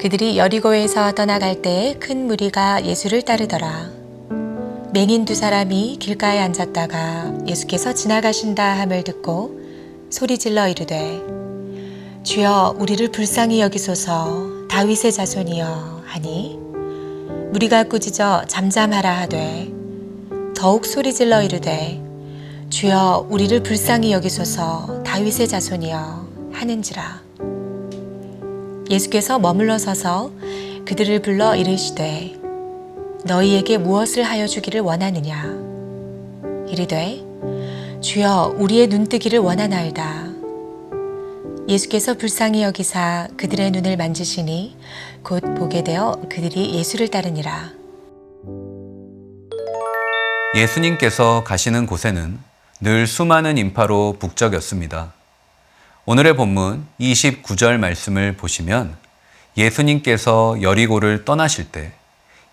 그들이 여리고에서 떠나갈 때에 큰 무리가 예수를 따르더라. 맹인 두 사람이 길가에 앉았다가 예수께서 지나가신다 함을 듣고 소리질러 이르되 주여 우리를 불쌍히 여기소서 다윗의 자손이여 하니 무리가 꾸짖어 잠잠하라 하되 더욱 소리질러 이르되 주여 우리를 불쌍히 여기소서 다윗의 자손이여 하는지라. 예수께서 머물러 서서 그들을 불러 이르시되 너희에게 무엇을 하여 주기를 원하느냐. 이르되 주여 우리의 눈뜨기를 원하나이다. 예수께서 불쌍히 여기사 그들의 눈을 만지시니 곧 보게 되어 그들이 예수를 따르니라. 예수님께서 가시는 곳에는 늘 수많은 인파로 북적였습니다. 오늘의 본문 29절 말씀을 보시면 예수님께서 여리고를 떠나실 때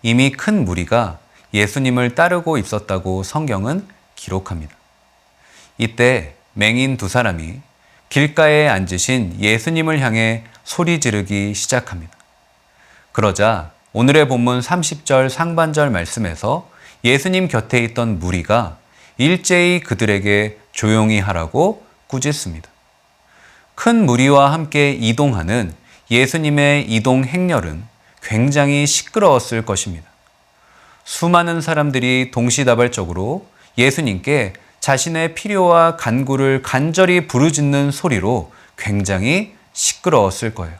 이미 큰 무리가 예수님을 따르고 있었다고 성경은 기록합니다. 이때 맹인 두 사람이 길가에 앉으신 예수님을 향해 소리 지르기 시작합니다. 그러자 오늘의 본문 30절 상반절 말씀에서 예수님 곁에 있던 무리가 일제히 그들에게 조용히 하라고 꾸짖습니다. 큰 무리와 함께 이동하는 예수님의 이동 행렬은 굉장히 시끄러웠을 것입니다. 수많은 사람들이 동시다발적으로 예수님께 자신의 필요와 간구를 간절히 부르짖는 소리로 굉장히 시끄러웠을 거예요.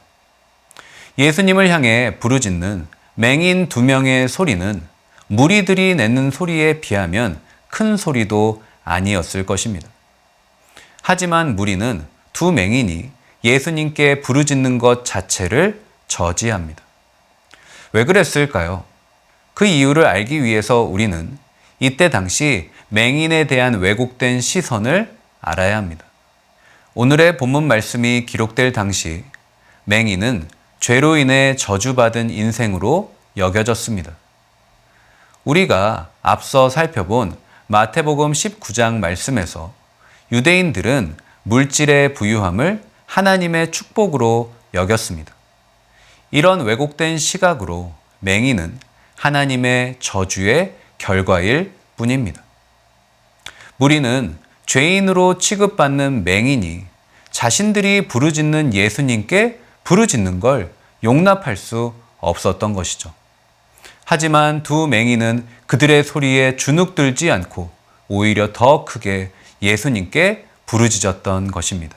예수님을 향해 부르짖는 맹인 두 명의 소리는 무리들이 내는 소리에 비하면 큰 소리도 아니었을 것입니다. 하지만 무리는 두 맹인이 예수님께 부르짖는 것 자체를 저지합니다. 왜 그랬을까요? 그 이유를 알기 위해서 우리는 이때 당시 맹인에 대한 왜곡된 시선을 알아야 합니다. 오늘의 본문 말씀이 기록될 당시 맹인은 죄로 인해 저주받은 인생으로 여겨졌습니다. 우리가 앞서 살펴본 마태복음 19장 말씀에서 유대인들은 물질의 부유함을 하나님의 축복으로 여겼습니다. 이런 왜곡된 시각으로 맹인은 하나님의 저주의 결과일 뿐입니다. 무리는 죄인으로 취급받는 맹인이 자신들이 부르짖는 예수님께 부르짖는 걸 용납할 수 없었던 것이죠. 하지만 두 맹인은 그들의 소리에 주눅들지 않고 오히려 더 크게 예수님께 부르짖었던 것입니다.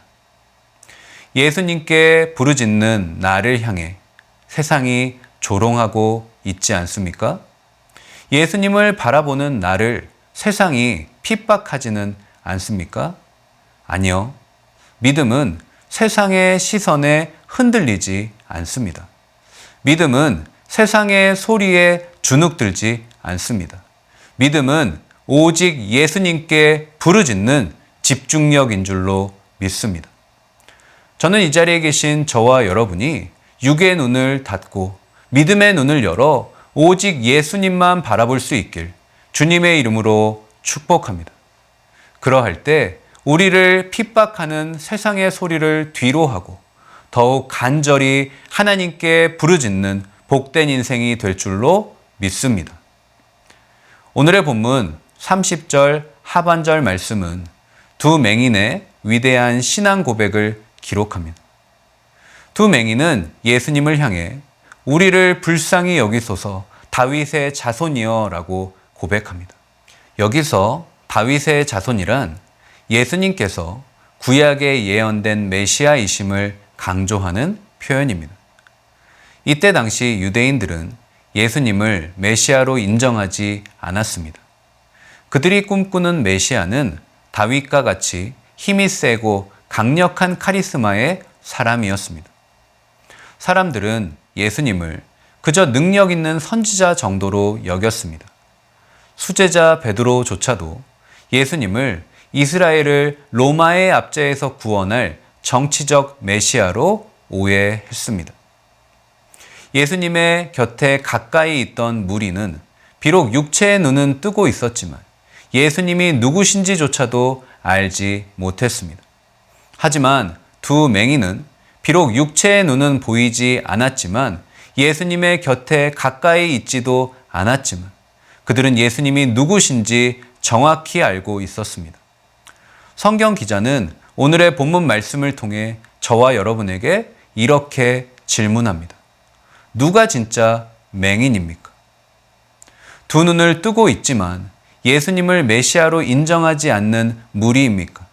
예수님께 부르짖는 나를 향해 세상이 조롱하고 있지 않습니까? 예수님을 바라보는 나를 세상이 핍박하지는 않습니까? 아니요. 믿음은 세상의 시선에 흔들리지 않습니다. 믿음은 세상의 소리에 주눅들지 않습니다. 믿음은 오직 예수님께 부르짖는 집중력인 줄로 믿습니다. 저는 이 자리에 계신 저와 여러분이 육의 눈을 닫고 믿음의 눈을 열어 오직 예수님만 바라볼 수 있길 주님의 이름으로 축복합니다. 그러할 때 우리를 핍박하는 세상의 소리를 뒤로하고 더욱 간절히 하나님께 부르짖는 복된 인생이 될 줄로 믿습니다. 오늘의 본문 30절 하반절 말씀은 두 맹인의 위대한 신앙 고백을 기록합니다. 두 맹인은 예수님을 향해 우리를 불쌍히 여기소서 다윗의 자손이여 라고 고백합니다. 여기서 다윗의 자손이란 예수님께서 구약에 예언된 메시아이심을 강조하는 표현입니다. 이때 당시 유대인들은 예수님을 메시아로 인정하지 않았습니다. 그들이 꿈꾸는 메시아는 다윗과 같이 힘이 세고 강력한 카리스마의 사람이었습니다. 사람들은 예수님을 그저 능력 있는 선지자 정도로 여겼습니다. 수제자 베드로조차도 예수님을 이스라엘을 로마의 압제에서 구원할 정치적 메시아로 오해했습니다. 예수님의 곁에 가까이 있던 무리는 비록 육체의 눈은 뜨고 있었지만 예수님이 누구신지조차도 알지 못했습니다. 하지만 두 맹인은 비록 육체의 눈은 보이지 않았지만 예수님의 곁에 가까이 있지도 않았지만 그들은 예수님이 누구신지 정확히 알고 있었습니다. 성경 기자는 오늘의 본문 말씀을 통해 저와 여러분에게 이렇게 질문합니다. 누가 진짜 맹인입니까? 두 눈을 뜨고 있지만 예수님을 메시아로 인정하지 않는 무리입니까?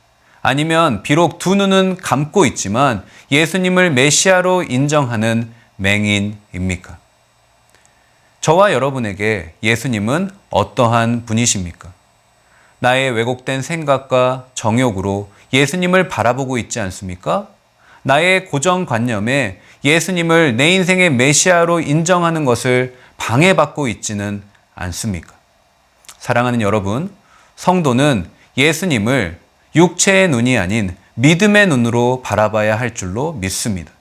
아니면 비록 두 눈은 감고 있지만 예수님을 메시아로 인정하는 맹인입니까? 저와 여러분에게 예수님은 어떠한 분이십니까? 나의 왜곡된 생각과 정욕으로 예수님을 바라보고 있지 않습니까? 나의 고정관념에 예수님을 내 인생의 메시아로 인정하는 것을 방해받고 있지는 않습니까? 사랑하는 여러분, 성도는 예수님을 육체의 눈이 아닌 믿음의 눈으로 바라봐야 할 줄로 믿습니다.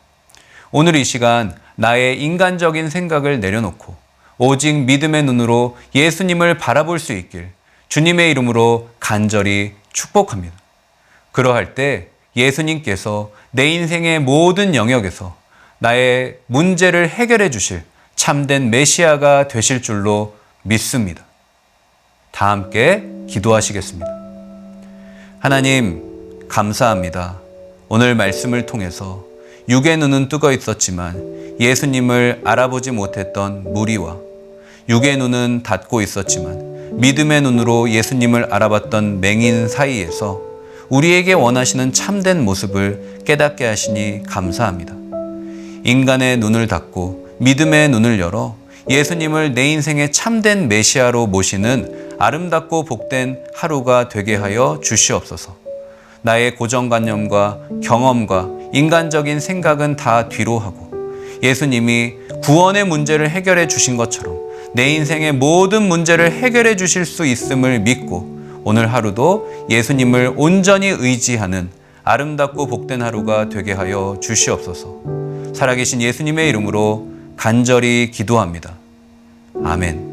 오늘 이 시간 나의 인간적인 생각을 내려놓고 오직 믿음의 눈으로 예수님을 바라볼 수 있길 주님의 이름으로 간절히 축복합니다. 그러할 때 예수님께서 내 인생의 모든 영역에서 나의 문제를 해결해 주실 참된 메시아가 되실 줄로 믿습니다. 다 함께 기도하시겠습니다. 하나님, 감사합니다. 오늘 말씀을 통해서 육의 눈은 뜨고 있었지만 예수님을 알아보지 못했던 무리와 육의 눈은 닫고 있었지만 믿음의 눈으로 예수님을 알아봤던 맹인 사이에서 우리에게 원하시는 참된 모습을 깨닫게 하시니 감사합니다. 인간의 눈을 닫고 믿음의 눈을 열어 예수님을 내 인생의 참된 메시아로 모시는 아름답고 복된 하루가 되게 하여 주시옵소서. 나의 고정관념과 경험과 인간적인 생각은 다 뒤로 하고 예수님이 구원의 문제를 해결해 주신 것처럼 내 인생의 모든 문제를 해결해 주실 수 있음을 믿고 오늘 하루도 예수님을 온전히 의지하는 아름답고 복된 하루가 되게 하여 주시옵소서. 살아계신 예수님의 이름으로 간절히 기도합니다. 아멘.